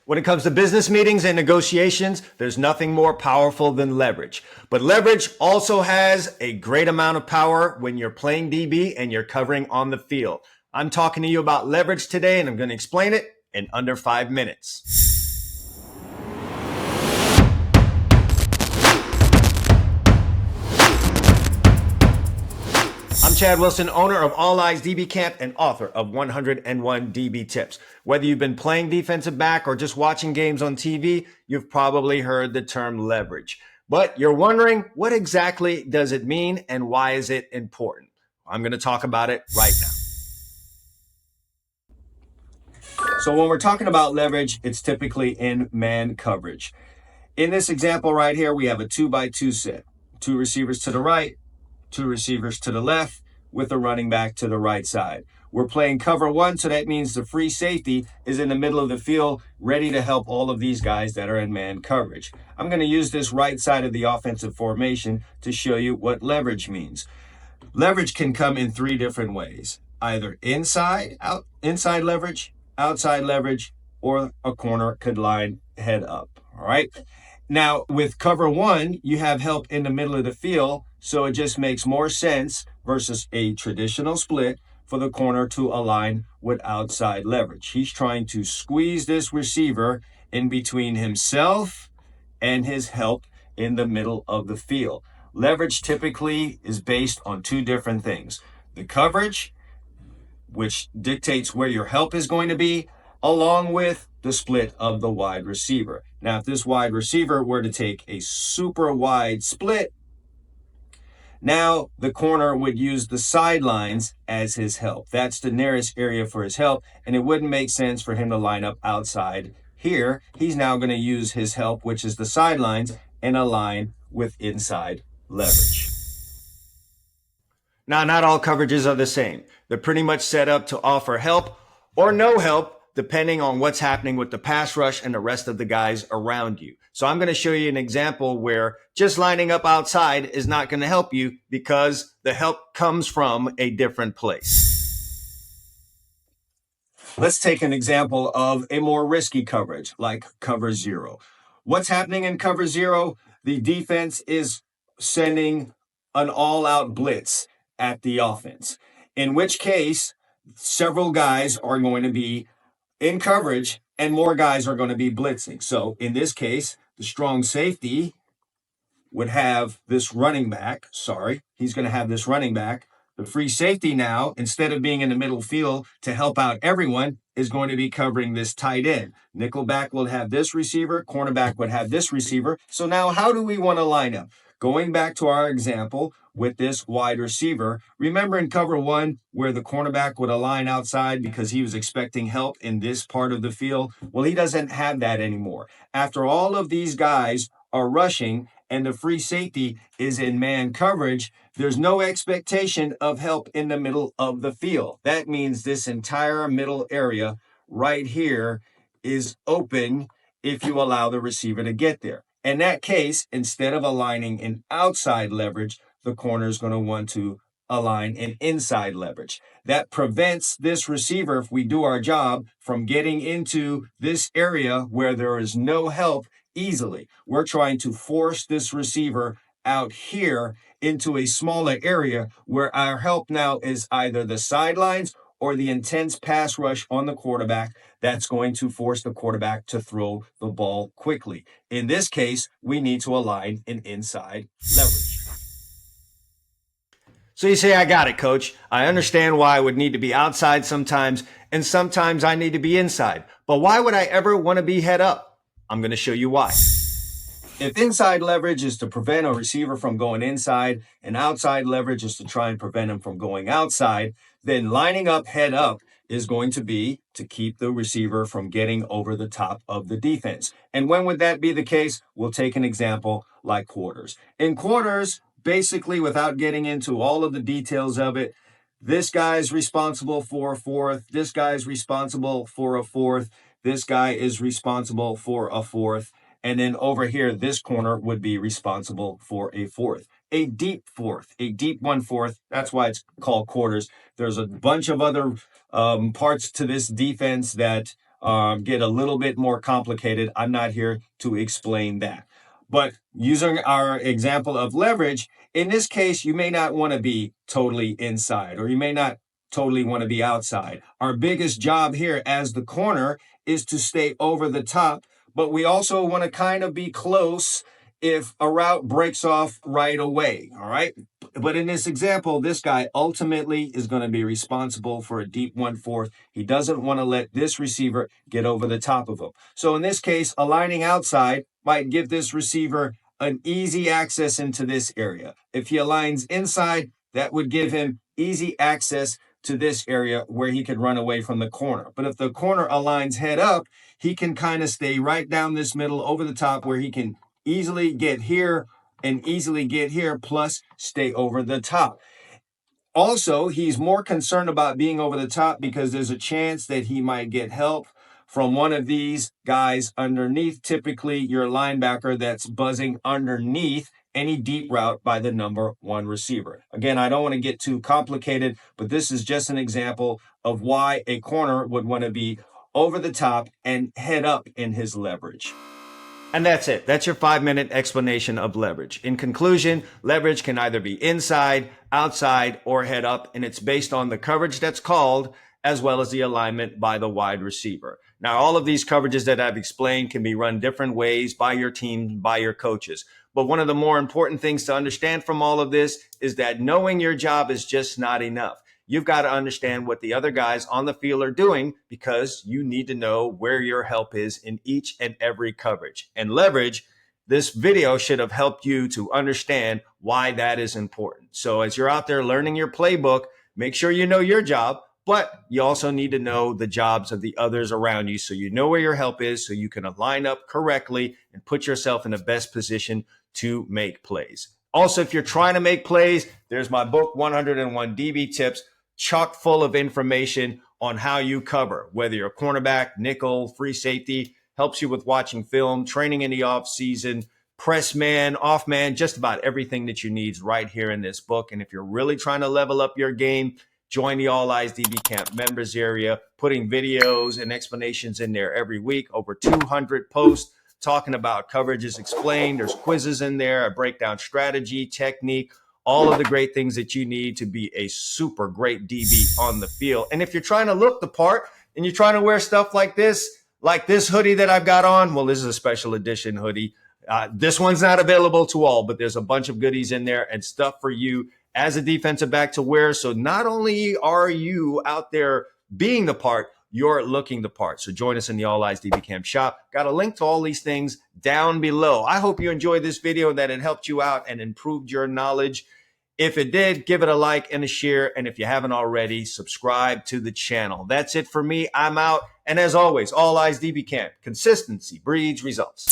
When it comes to business meetings and negotiations, there's nothing more powerful than leverage. But leverage also has a great amount of power when you're playing DB and you're covering on the field. I'm talking to you about leverage today, and I'm going to explain it in under 5 minutes. I'm Chad Wilson, owner of All Eyes DB Camp and author of 101 DB Tips. Whether you've been playing defensive back or just watching games on TV, you've probably heard the term leverage. But you're wondering, what exactly does it mean and why is it important? I'm going to talk about it right now. So when we're talking about leverage, it's typically in man coverage. In this example right here, we have a 2x2 set. 2 receivers to the right, 2 receivers to the left, with a running back to the right side. We're playing cover 1, so that means the free safety is in the middle of the field, ready to help all of these guys that are in man coverage. I'm going to use this right side of the offensive formation to show you what leverage means. Leverage can come in 3 different ways. Either inside leverage, outside leverage, or a corner could line head up. All right. Now, with cover 1, you have help in the middle of the field, so it just makes more sense versus a traditional split for the corner to align with outside leverage. He's trying to squeeze this receiver in between himself and his help in the middle of the field. Leverage typically is based on 2 different things. The coverage, which dictates where your help is going to be, along with the split of the wide receiver. Now, if this wide receiver were to take a super wide split, now the corner would use the sidelines as his help. That's the nearest area for his help, and it wouldn't make sense for him to line up outside here. He's now going to use his help, which is the sidelines, and align with inside leverage. Now, not all coverages are the same. They're pretty much set up to offer help or no help, depending on what's happening with the pass rush and the rest of the guys around you. So I'm going to show you an example where just lining up outside is not going to help you because the help comes from a different place. Let's take an example of a more risky coverage, like cover 0. What's happening in cover 0? The defense is sending an all-out blitz at the offense, in which case several guys are going to be in coverage and more guys are going to be blitzing. So in this case, the strong safety would have this running back. He's going to have this running back. The free safety now, instead of being in the middle field to help out everyone, is going to be covering this tight end. Nickelback will have this receiver. Cornerback would have this receiver. So now how do we want to line up? Going back to our example with this wide receiver, remember in cover 1 where the cornerback would align outside because he was expecting help in this part of the field? Well, he doesn't have that anymore. After all of these guys are rushing and the free safety is in man coverage, there's no expectation of help in the middle of the field. That means this entire middle area right here is open if you allow the receiver to get there. In that case, instead of aligning in outside leverage, the corner is going to want to align in inside leverage. That prevents this receiver, if we do our job, from getting into this area where there is no help easily. We're trying to force this receiver out here into a smaller area where our help now is either the sidelines or the intense pass rush on the quarterback that's going to force the quarterback to throw the ball quickly. In this case, we need to align in inside leverage. So you say, I got it, coach. I understand why I would need to be outside sometimes, and sometimes I need to be inside. But why would I ever want to be head up? I'm going to show you why. If inside leverage is to prevent a receiver from going inside and outside leverage is to try and prevent him from going outside, then lining up head up is going to be to keep the receiver from getting over the top of the defense. And when would that be the case? We'll take an example like quarters. In quarters, basically, without getting into all of the details of it, this guy's responsible for a fourth, this guy's responsible for a fourth, this guy is responsible for a fourth, and then over here, this corner would be responsible for a fourth. a deep fourth, a deep 1/4. That's why it's called quarters. There's a bunch of other parts to this defense that get a little bit more complicated. I'm not here to explain that. But using our example of leverage, in this case, you may not want to be totally inside, or you may not totally want to be outside. Our biggest job here as the corner is to stay over the top, but we also want to kind of be close if a route breaks off right away. All right. But in this example, this guy ultimately is going to be responsible for a deep 1/4. He doesn't want to let this receiver get over the top of him. So in this case, aligning outside might give this receiver an easy access into this area. If he aligns inside, that would give him easy access to this area where he could run away from the corner. But if the corner aligns head up, he can kind of stay right down this middle over the top where he can easily get here and easily get here, plus stay over the top. Also, he's more concerned about being over the top because there's a chance that he might get help from one of these guys underneath, typically your linebacker that's buzzing underneath any deep route by the number 1 receiver. Again, I don't want to get too complicated, but this is just an example of why a corner would want to be over the top and head up in his leverage. And that's it. That's your 5-minute explanation of leverage. In conclusion, leverage can either be inside, outside, or head up, and it's based on the coverage that's called as well as the alignment by the wide receiver. Now, all of these coverages that I've explained can be run different ways by your team, by your coaches. But one of the more important things to understand from all of this is that knowing your job is just not enough. You've got to understand what the other guys on the field are doing because you need to know where your help is in each and every coverage. And leverage, this video should have helped you to understand why that is important. So as you're out there learning your playbook, make sure you know your job, but you also need to know the jobs of the others around you so you know where your help is so you can line up correctly and put yourself in the best position to make plays. Also, if you're trying to make plays, there's my book, 101 DB Tips, chock full of information on how you cover, whether you're a cornerback, nickel, free safety, helps you with watching film, training in the off season, press man, off man, just about everything that you need is right here in this book. And if you're really trying to level up your game, join the All Eyes DB Camp members area, putting videos and explanations in there every week, over 200 posts talking about coverages explained. There's quizzes in there. I break down strategy, technique, all of the great things that you need to be a super great DB on the field. And if you're trying to look the part and you're trying to wear stuff like this hoodie that I've got on, well, this is a special edition hoodie. This one's not available to all, but there's a bunch of goodies in there and stuff for you as a defensive back to wear. So not only are you out there being the part, you're looking the part. So join us in the All Eyes DB Camp shop. Got a link to all these things down below. I hope you enjoyed this video, that it helped you out and improved your knowledge. If it did, give it a like and a share. And if you haven't already, subscribe to the channel. That's it for me. I'm out. And as always, All Eyes DB Camp. Consistency breeds results.